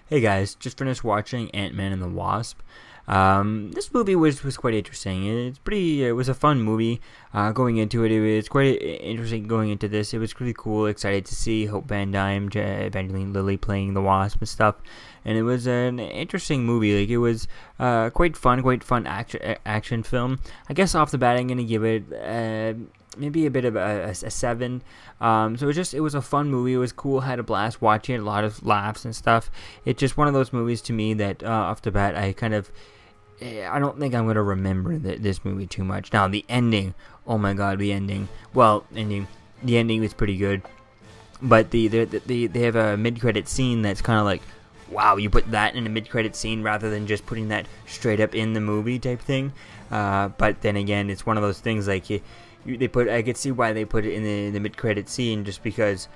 Hey guys, just finished watching Ant-Man and the Wasp. This movie was quite interesting. It was a fun movie. Going into it, it was quite interesting going into this. It was really cool. Excited to see Hope Van Dyne, Evangeline Lilly playing the Wasp and stuff. And it was an interesting movie. Like it was quite fun action film. I guess off the bat, I'm gonna give it maybe a bit of a 7. So it was a fun movie. It was cool. Had a blast watching it. A lot of laughs and stuff. It's just one of those movies to me that off the bat I don't think I'm going to remember this movie too much. Now the ending, oh my god, the ending. The ending was pretty good, but they have a mid-credit scene that's kind of like, wow, you put that in a mid-credit scene rather than just putting that straight up in the movie type thing. But then again, it's one of those things like I could see why they put it in the mid-credit scene, just because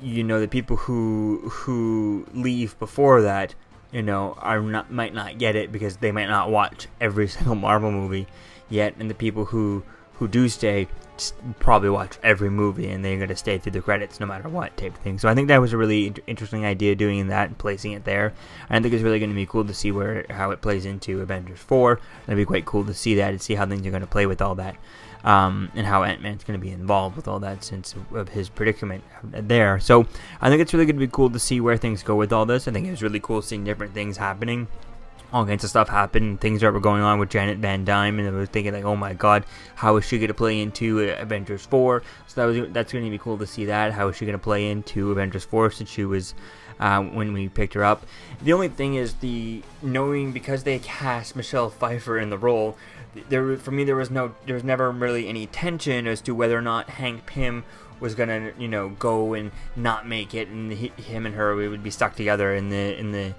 the people who leave before that might not get it because they might not watch every single Marvel movie yet, and the people who do stay probably watch every movie and they're going to stay through the credits no matter what type of thing. So I think that was a really interesting idea, doing that and placing it there. And I think it's really going to be cool to see how it plays into Avengers 4. It'd be quite cool to see that and see how things are going to play with all that. And how Ant-Man's going to be involved with all that since of his predicament there. So I think it's really going to be cool to see where things go with all this. I think it was really cool seeing different things happening. All kinds of stuff happened, things that were going on with Janet Van Dyne, and I was thinking like, oh my god, how is she going to play into Avengers 4? So that's going to be cool to see that. How is she going to play into Avengers 4 since she was when we picked her up? The only thing is because they cast Michelle Pfeiffer in the role, there was never really any tension as to whether or not Hank Pym was gonna go and not make it, and him and her would be stuck together in the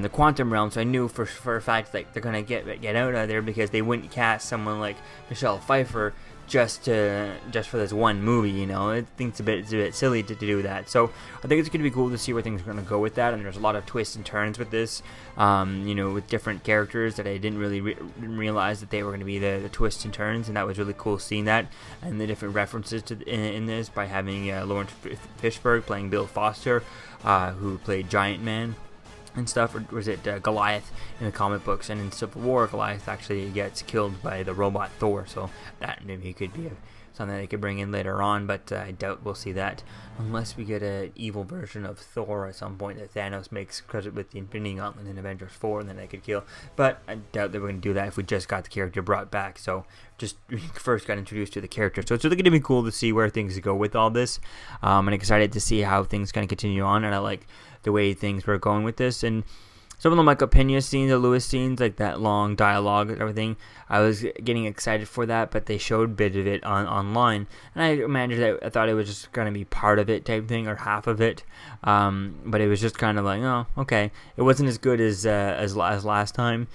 quantum realm. So I knew for a fact like they're gonna get out of there, because they wouldn't cast someone like Michelle Pfeiffer just for this one movie. I think it's a bit silly to do that. So I think it's gonna be cool to see where things are gonna go with that. And there's a lot of twists and turns with this, with different characters that I didn't really realize that they were gonna be the twists and turns, and that was really cool seeing that, and the different references in this by having Lawrence Fishburne playing Bill Foster, who played Giant Man and stuff, or was it Goliath in the comic books? And in Civil War, Goliath actually gets killed by the robot Thor, so that maybe could be something they could bring in later on, but I doubt we'll see that unless we get an evil version of Thor at some point that Thanos makes with the Infinity Gauntlet in Avengers 4, and then they could kill. But I doubt that we're going to do that if we just got the character brought back. So just first got introduced to the character. So it's really going to be cool to see where things go with all this. I'm excited to see how things kind of continue on, and I like the way things were going with this. And some of them, like Opinion scenes, the Lewis scenes, like that long dialogue and everything, I was getting excited for that, but they showed a bit of it online, and I imagined that I thought it was just going to be part of it type thing, or half of it, but it was just kind of like, oh, okay. It wasn't as good as last time.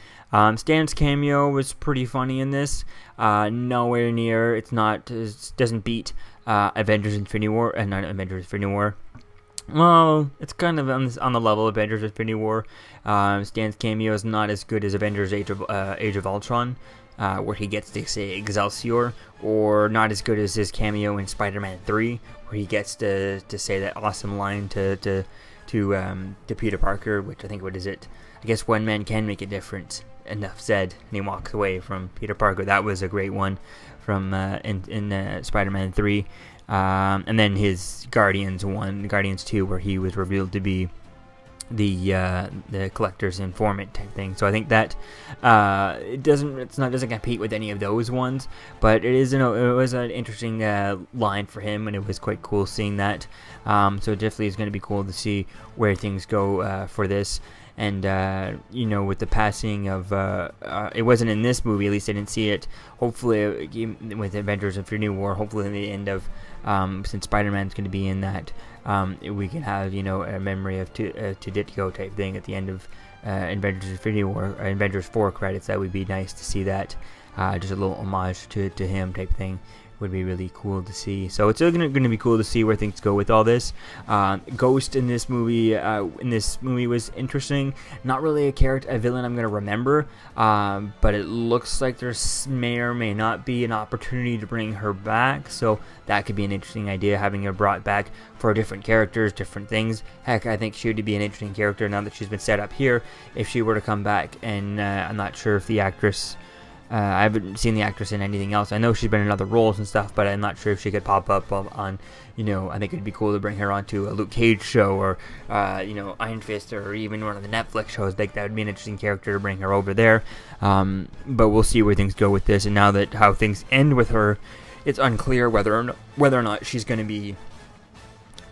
Stan's cameo was pretty funny in this. Nowhere near, it doesn't beat Avengers Infinity War, not Avengers Infinity War. Well, it's kind of on the level of Avengers Infinity War. Stan's cameo is not as good as Avengers Age of Ultron, where he gets to say Excelsior, or not as good as his cameo in Spider-Man 3, where he gets to say that awesome line to Peter Parker, which I think, what is it? I guess one man can make a difference. Enough said, and he walks away from Peter Parker. That was a great one from in Spider-Man 3. And then his Guardians 2, where he was revealed to be the collector's informant type thing. So I think that it doesn't compete with any of those ones, but it was an interesting line for him, and it was quite cool seeing that. So definitely is going to be cool to see where things go for this. And with the passing of it wasn't in this movie, at least I didn't see it. Hopefully with Avengers Infinity War, hopefully in the end of since Spider-Man's going to be in that, we can have a memory of Ditko type thing at the end of Avengers Infinity War, Avengers 4 credits. That would be nice to see that, just a little homage to him type thing, would be really cool to see. So it's going to be cool to see where things go with all this. Ghost in this movie was interesting. Not really a villain I'm going to remember, but it looks like there may or may not be an opportunity to bring her back. So that could be an interesting idea, having her brought back for different characters, different things. Heck, I think she would be an interesting character now that she's been set up here. If she were to come back, and I'm not sure if the actress. I haven't seen the actress in anything else. I know she's been in other roles and stuff, but I'm not sure if she could pop up on, I think it'd be cool to bring her onto a Luke Cage show or, Iron Fist or even one of the Netflix shows. Like, that would be an interesting character to bring her over there. But we'll see where things go with this. And now that how things end with her, it's unclear whether or not she's going to be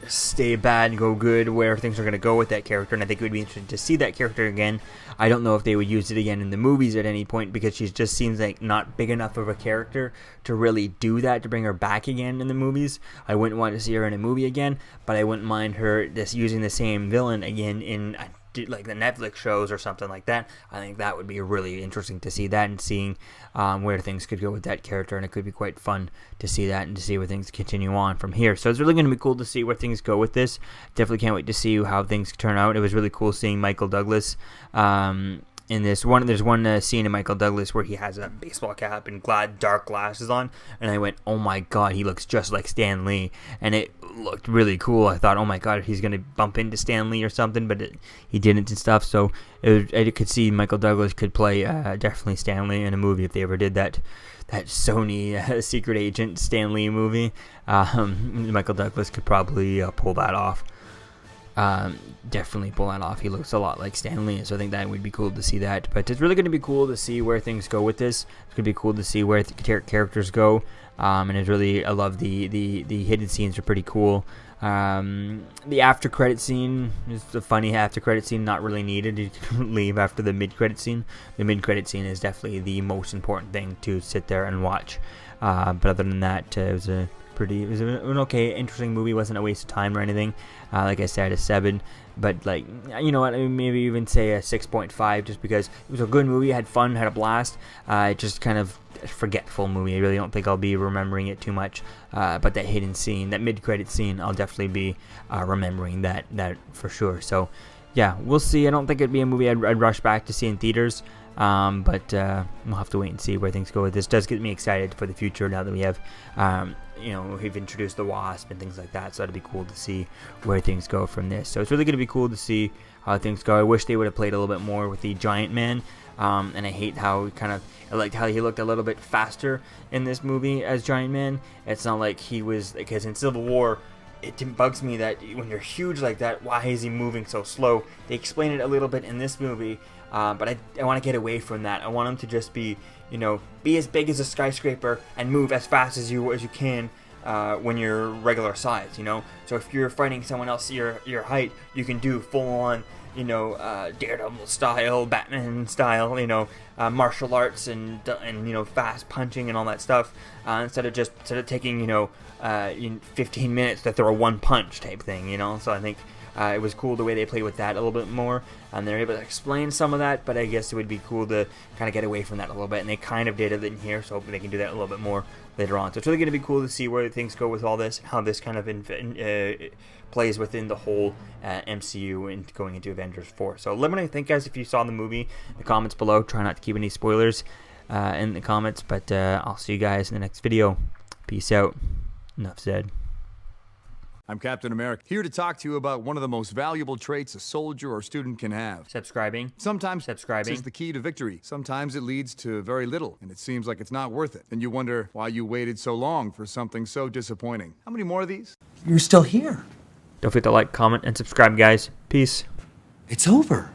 stay bad and go good, where things are going to go with that character. And I think it would be interesting to see that character again. I don't know if they would use it again in the movies at any point, because she just seems like not big enough of a character to really do that, to bring her back again in the movies. I wouldn't want to see her in a movie again, but I wouldn't mind her just using the same villain again in like the Netflix shows or something like that. I think that would be really interesting to see that, and seeing where things could go with that character, and it could be quite fun to see that and to see where things continue on from here. So it's really going to be cool to see where things go with this. Definitely can't wait to see how things turn out. It was really cool seeing Michael Douglas in this one. There's one scene in Michael Douglas where he has a baseball cap and dark glasses on, and I went, oh my god, he looks just like Stan Lee, and it looked really cool. I thought, oh my god, he's gonna bump into Stan Lee or something, but he didn't and stuff. So I could see Michael Douglas could play definitely Stan Lee in a movie if they ever did that Sony secret agent Stan Lee movie. Michael Douglas could probably pull that off. Definitely pull that off. He looks a lot like Stan Lee, so I think that would be cool to see that. But it's really going to be cool to see where things go with this. It's going to be cool to see where the characters go. And it's really, I love the hidden scenes are pretty cool. The after credit scene is a funny after credit scene, not really needed. You can leave after the mid credit scene. The mid credit scene is definitely the most important thing to sit there and watch. But other than that, it was an okay, interesting movie. It wasn't a waste of time or anything. Like I said, a 7, but like, you know what, I mean, maybe even say a 6.5, just because it was a good movie. I had fun, had a blast. Just kind of a forgetful movie. I really don't think I'll be remembering it too much. But that hidden scene, that mid-credit scene, I'll definitely be remembering that for sure. So yeah, we'll see. I don't think it'd be a movie I'd rush back to see in theaters. But we'll have to wait and see where things go with this. Does get me excited for the future now that we have, we've introduced the Wasp and things like that. So it'll be cool to see where things go from this. So it's really going to be cool to see how things go. I wish they would have played a little bit more with the Giant Man. And I hate how I liked how he looked a little bit faster in this movie as Giant Man. It's not like he was, because in Civil War, it bugs me that when you're huge like that, why is he moving so slow? They explain it a little bit in this movie, but I want to get away from that. I want him to just be, be as big as a skyscraper and move as fast as you can when you're regular size, So if you're fighting someone else your height, you can do full on, Daredevil style, Batman style, martial arts and fast punching and all that stuff, instead of taking 15 minutes to throw one punch type thing, So I think it was cool the way they played with that a little bit more, and they're able to explain some of that. But I guess it would be cool to kind of get away from that a little bit, and they kind of did it in here, so hopefully they can do that a little bit more later on. So it's really going to be cool to see where things go with all this, and how this kind of plays within the whole MCU and going into Avengers 4. So let me know what you think, guys, if you saw the movie in the comments below. Try not to keep any spoilers in the comments, but I'll see you guys in the next video. Peace out. Enough said. I'm Captain America, here to talk to you about one of the most valuable traits a soldier or student can have. Subscribing. Sometimes subscribing is the key to victory. Sometimes it leads to very little, and it seems like it's not worth it. And you wonder why you waited so long for something so disappointing. How many more of these? You're still here. Don't forget to like, comment, and subscribe, guys. Peace. It's over.